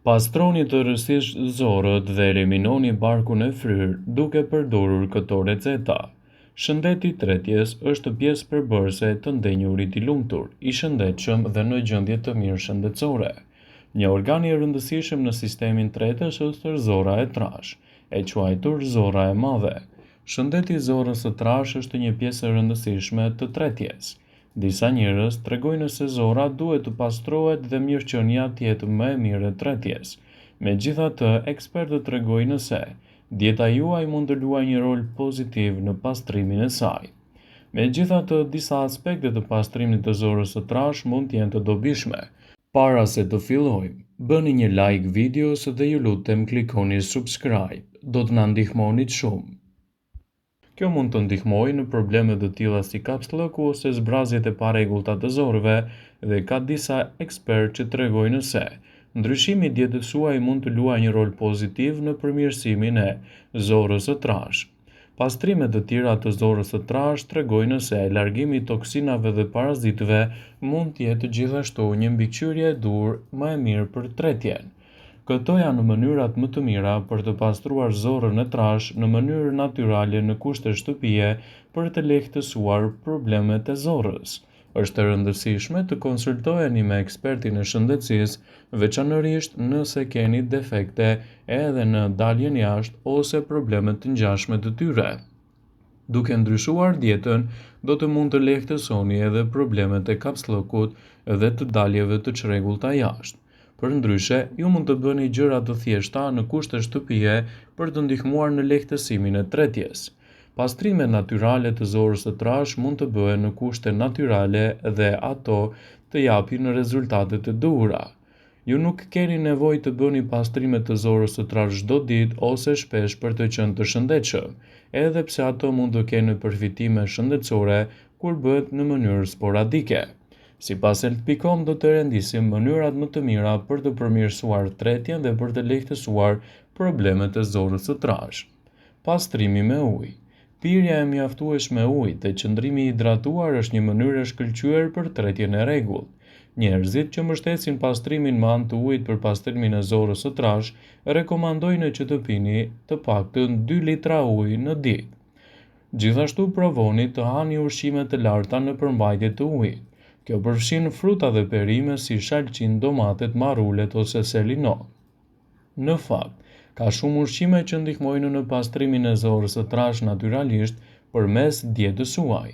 Pastroni të rësisht zorët dhe eliminoni barkun e fryrë duke përdorur këto receta. Shëndeti i tretjes është pjesë përbërëse të ndenjurit i lumtur, i shëndetshëm dhe në gjendje të mirë shëndetësore. Një organ i rëndësishëm në sistemin tretës është zora e trash, e quajtur zora e madhe. Shëndeti i zorës së trash është një pjesë e rëndësishme të tretjes. Disa njerëz tregojnë se zora duhet të pastrohet dhe mirëqenia të jetë më e mirë e tretjes. Megjithatë, ekspertët tregojnë se dieta juaj mund të luajë një rol pozitiv në pastrimin e saj. Megjithatë, disa aspekte të pastrimit të zorës së trash mund të jenë të dobishme. Para se të fillojmë, bëni një like videos dhe ju lutem klikoni subscribe. Do të na ndihmonit shumë. Kjo mund të ndihmojë në probleme të tilla si kapslëku ose zbrazjet e parregullta të zorëve dhe ka disa ekspertë që tregojnë se ndryshimi i dietës suaj mund të luajë një rol pozitiv në përmirësimin e zorës së trash. Pastrime të tjera të zorës së trash tregojnë se largimi i toksinave dhe parazitëve mund të jetë gjithashtu një mbikëqyrje e dur më e mirë për tretjen. Këto janë mënyrat më të mira për të pastruar zorën e trash në mënyrë natyrale në kushte shtëpie për të lehtësuar problemet e zorrës. Është e rëndësishme të konsultoheni me ekspertin e shëndetësisë, veçanërisht nëse keni defekte edhe në daljen jashtë ose probleme të ngjashme të tyre. Duke ndryshuar dietën, do të mund të lehtësoni edhe problemet e kapslëkut dhe të daljeve të çrregullta jashtë. Përndryshe, ju mund të bëni gjëra të thjeshta në kushte shtëpie për të ndihmuar në lehtësimin e tretjes. Pastrimet natyrale të zorës së trash mund të bëhen në kushte natyrale dhe ato të japin rezultate të duhura. Ju nuk keni nevojë të bëni pastrime të zorës së trash çdo ditë ose shpesh për të qenë të shëndetshëm, edhe pse ato mund të kenë përfitime shëndetësore kur bëhet në mënyrë sporadike. Sipas Health.com do të rendisim mënyrat më të mira për të përmirësuar tretjen dhe për të lehtësuar problemet e zorës së trash. Pastrimi me ujë. Pirja e mjaftueshme e ujit dhe qëndrimi i hidratuar është një mënyrë e shkëlqyer për tretjen e rregullt. Njerëzit që mbështesin pastrimin me anë të ujit për pastrimin e zorës së trash rekomandojnë që të pini të paktën 2 litra ujë në ditë. Gjithashtu provoni të hani ushqime të larta në përmbajtje të ujit. Kjo përfshin fruta dhe perime si shalqin, domatet, marrulet ose selinot. Në fakt, ka shumë ushqime që ndihmojnë në pastrimin e zorës së trash natyralisht përmes dietës suaj.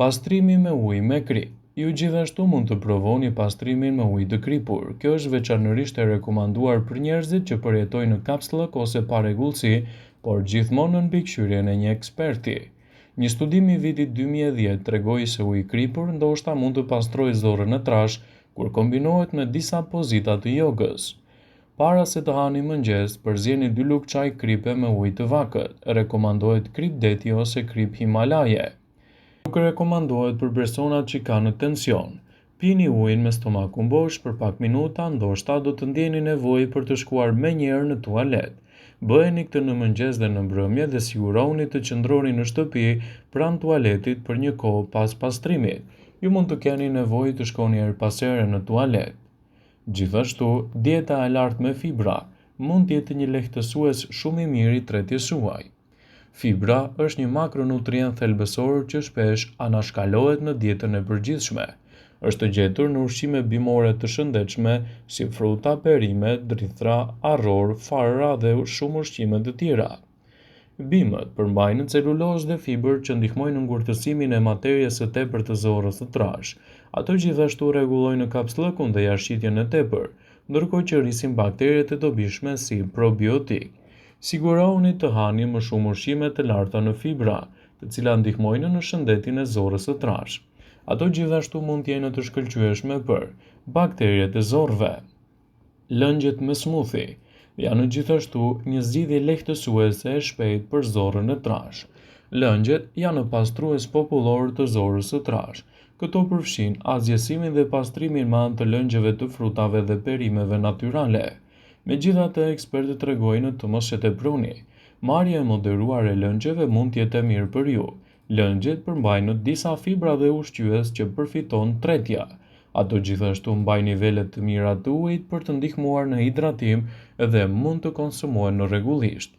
Pastrimi me ujë me krip. Ju gjithashtu mund të provoni pastrimin me ujë të kripur. Kjo është veçanërisht e rekomanduar për njerëzit që përjetojnë në kapslëk ose parregullsi, por gjithmonë në mbikëqyrjen e një eksperti. Një studim i vitit 2010 tregoi se uji i kripur ndoshta mund të pastrojë zorën e trash kur kombinohet me disa pozita të jogës. Para se të hani mëngjes, përzieni 2 lugë çaj kripe me ujë të vakët. Rekomandohet krip deti ose krip himalaje. Nuk rekomandohet për personat që kanë tension. Pini ujin me stomakun bosh për pak minuta, ndoshta do të ndjeni nevojë për të shkuar menjëherë në tualet. Bëheni këtë në mëngjes dhe në mbrëmje dhe sigurohuni të qëndroni në shtëpi pranë tualetit për një kohë pas pastrimit. Ju mund të keni nevojë të shkoni her pas here në tualet. Gjithashtu, dieta e lartë me fibra mund të jetë një lehtësues shumë i mirë i tretjes suaj. Fibra është një makronutrient thelbësor që shpesh anashkalohet në dietën e përgjithshme. Është gjetur në ushqime bimore të shëndetshme si fruta, perime, drithra, arror, farra dhe shumë ushqime të tjera. Bimët përmbajnë celulozë dhe fibër që ndihmojnë në ngurtësimin e materjes së tepërt të zorës së trash. Ato gjithashtu rregullojnë kapslëkun dhe jashtëqitjen e tepër, ndërkohë që rrisin bakteriet e dobishme si probiotik. Sigurohuni të hani më shumë ushqime të larta në fibra, të cilat ndihmojnë në shëndetin e zorës së trash. Ato gjithashtu mund të jenë të shkëlqyeshme për bakteriet e zorrëve. Lëngjet me smoothie janë gjithashtu një zgjidhje lehtësuese e shpejtë për zorën e trash. Lëngjet janë pastrues popullor të zorës së trash. Këto përfshin azjesimin dhe pastrimin me anë të lëngjeve të frutave dhe perimeve natyrale. Megjithatë, ekspertët tregojnë të mos e teproni. Marrja e moderuar e lëngjeve mund të jetë e mirë për ju. Lëngjet përmbajnë disa fibra dhe ushqyes që përfiton tretja. Ato gjithashtu mbajnë nivelet të mira të ujit për të ndihmuar në hidratim dhe mund të konsumohen rregullisht.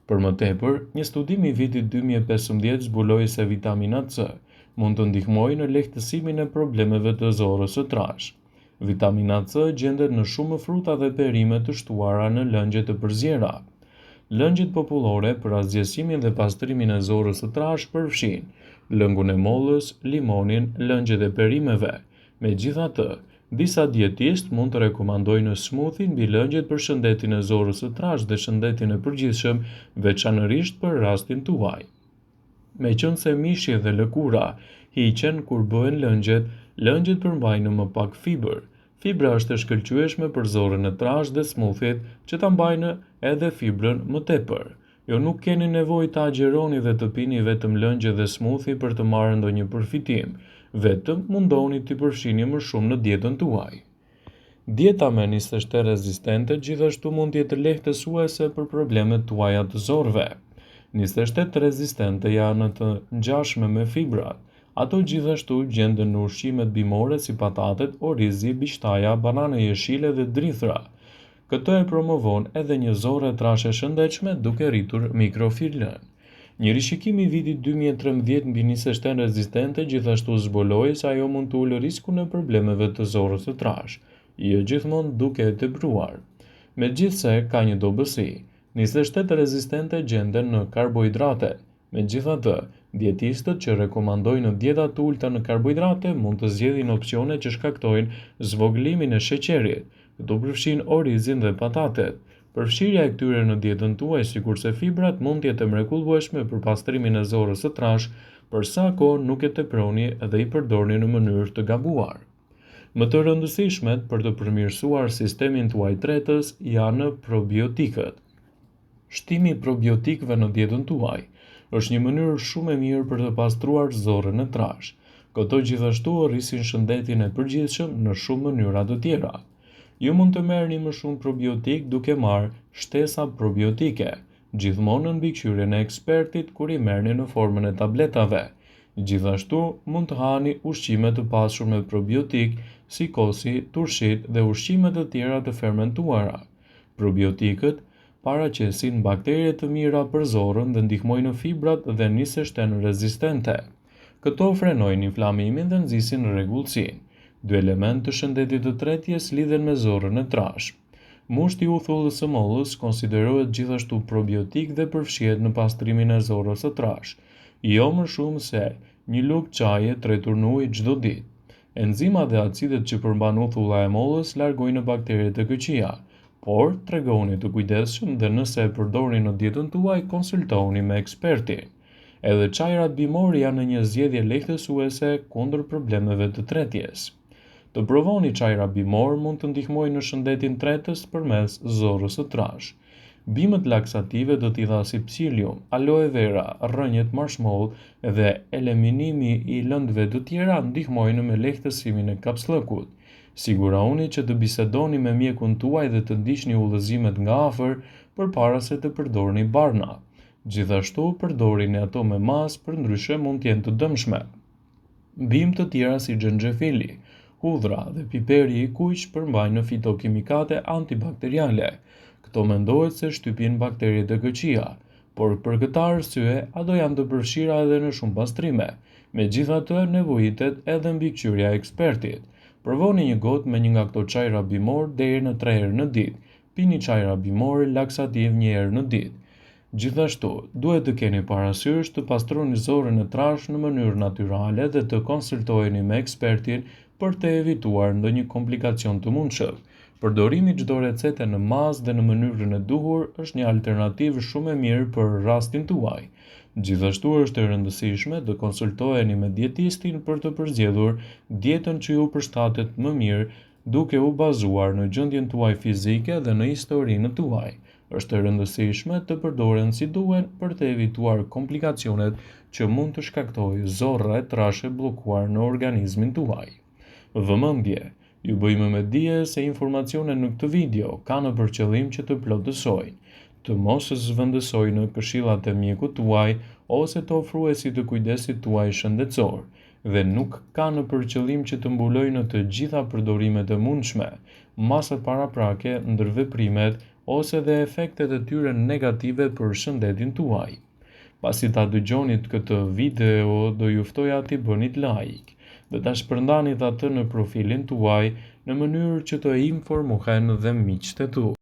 Për më tepër, një studim i vitit 2015 zbuloi se vitamina C mund të ndihmojë në lehtësimin e problemeve të zorrës së trashë. Vitamina C gjendet në shumë fruta dhe perime të shtuara në lëngje të përzjera. Lëngjet popullore për asgjësimin dhe pastrimin e zorrës së trashë përfshijnë lëngun e mollës, limonin, lëngjet e perimeve. Megjithatë, disa dietistë mund të rekomandojnë smoothie mbi lëngjet për shëndetin e zorrës së trashë dhe shëndetin e përgjithshëm, veçanërisht për rastin tuaj. Meqense mishi dhe lëkura hiqen kur bëhen lëngjet përmbajnë më pak fibër. Fibra është e shkëlqyeshme për zorrën e trashë dhe smoothie që ta mbajnë edhe fibrën më tepër. Jo, nuk keni nevojë të agjeroni dhe të pini vetëm lëngje dhe smoothie për të marrë ndonjë përfitim, vetëm mundoni të përfshini më shumë në dietën tuaj. Dieta me nisë të rezistente gjithashtu mund të jetë lehtësuese për problemet tuaja të zorrëve. Nisë të rezistente janë të ngjashme me fibrat. Ato gjithashtu gjenden në ushqimet bimore si patatet, orizi, bishtaja, banane jeshile dhe drithra. Këto e promovon edhe një zorrë trashë e shëndetshme duke rritur mikrofilën. Një rishikim i vitit 2013 mbi nisë rezistente gjithashtu zbuloi se ajo mund të ulë riskun e problemeve të zorrës së trashë, jo gjithmonë duke e tepruar. Megjithse ka një dobësi, nisë rezistente gjenden në karbohidrate. Megjithatë, dietistët që rekomandojnë dieta të ulta në karbohidrate mund të zgjedhin opsione që shkaktojnë zvogëlimin e sheqerit, këto përfshin orizin dhe patatet. Përfshirja e këtyre në dietën tuaj, sikurse fibrat, mund të jetë mrekullueshme për pastrimin e zorrës së trashë, për sa kohë nuk e teproni dhe i përdorni në mënyrë të gabuar. Më të rëndësishmet për të përmirësuar sistemin tuaj tretës janë probiotikët. Shtimi i probiotikëve në dietën tuaj është një mënyrë shumë e mirë për të pastruar zorrën e trashë. Këto gjithashtu rrisin shëndetin e përgjithshëm në shumë mënyra të tjera. Ju mund të merrni më shumë probiotik duke marrë shtesa probiotike, gjithmonë në mbikëqyrjen e ekspertit kur i merrni në formën e tabletave. Gjithashtu mund të hani ushqime të pasur me probiotik, si kosi, turshit dhe ushqime të tjera të fermentuara. Probiotikët paraqesin baktere të mira për zorrën dhe ndihmojnë në fibrat dhe nisë rezistente. Këto frenojnë inflamimin dhe nxisin rregullsinë. Dy elementë të shëndetit të tretjes lidhen me zorrën e trashë. Mushti i uthullës së mollës konsiderohet gjithashtu probiotik dhe përfshihet në pastrimin e zorrës së trashë, jo më shumë se një lugë çaje tretur në ujë çdo ditë. Enzimat dhe acidet që përmban uthulla e mollës largojnë bakteret e këqija, por tregoni të kujdesshëm dhe nëse e përdorni në dietën tuaj, konsultoni me ekspertin. Edhe çajrat bimor janë një zgjedhje lehtësuese kundër problemeve të tretjes. Të provoni çajra bimor mund të ndihmojnë në shëndetin tretës përmes zorrës së trashë. Bimët laksative do t'i dha si psyllium, aloe vera, rrënjët marshmallow dhe eliminimi i lëndëve të tjera ndihmojnë me lehtësimin e kapsllëkut. Sigurohuni që të bisedoni me mjekun tuaj dhe të ndiqni udhëzimet nga afër përpara se të përdorni barna. Gjithashtu përdorini ato me mas, përndryshe mund të jenë të dëmshme. Bimë të tjera si xhenxhefili, hudhra dhe piperi i kuq përmbajnë fitokimikate antibakteriale. Këto mendohet se shtypin bakteriet e këqija, por për këtë arsye ato janë të përfshira edhe në shumë pastrime. Megjithatë, nevojitet edhe mbikëqyrja e ekspertit. Provoni një gotë me një nga këto çajra bimor deri në 3 herë në ditë. Pini çajra bimor laksativ 1 herë në ditë. Gjithashtu, duhet të keni parasysh të pastroni zorrën e trashë në mënyrë natyrale dhe të konsultoheni me ekspertin për të evituar ndonjë komplikacion të mundshëm. Përdorimi çdo recete në mas dhe në mënyrën e duhur është një alternativë shumë e mirë për rastin tuaj. Gjithashtu është e rëndësishme të konsultoheni me dietistin për të përzgjedhur dietën që ju përshtatet më mirë duke u bazuar në gjendjen tuaj fizike dhe në historinë tuaj. Është e rëndësishme të përdoren si duhen për të evituar komplikacionet që mund të shkaktojë zorra e trashë bllokuar në organizmin tuaj. Vëmendje, ju bëjmë me dije se informacionet në këtë video kanë për qëllim që të plotësojnë, të mos zhvendësojnë këshillat e mjekut tuaj ose të ofruesit të kujdesit tuaj shëndetësor. dhe nuk ka në përqëllim që të mbulojë në të gjitha përdorimet e mundshme, masat paraprake, ndërveprimet ose dhe efektet e tyre negative për shëndetin tuaj. Pasi ta dëgjonit këtë video, do ju ftoja t'i bënit like dhe ta shpërndanit atë në profilin tuaj në mënyrë që të informohen dhe miqtë e tu.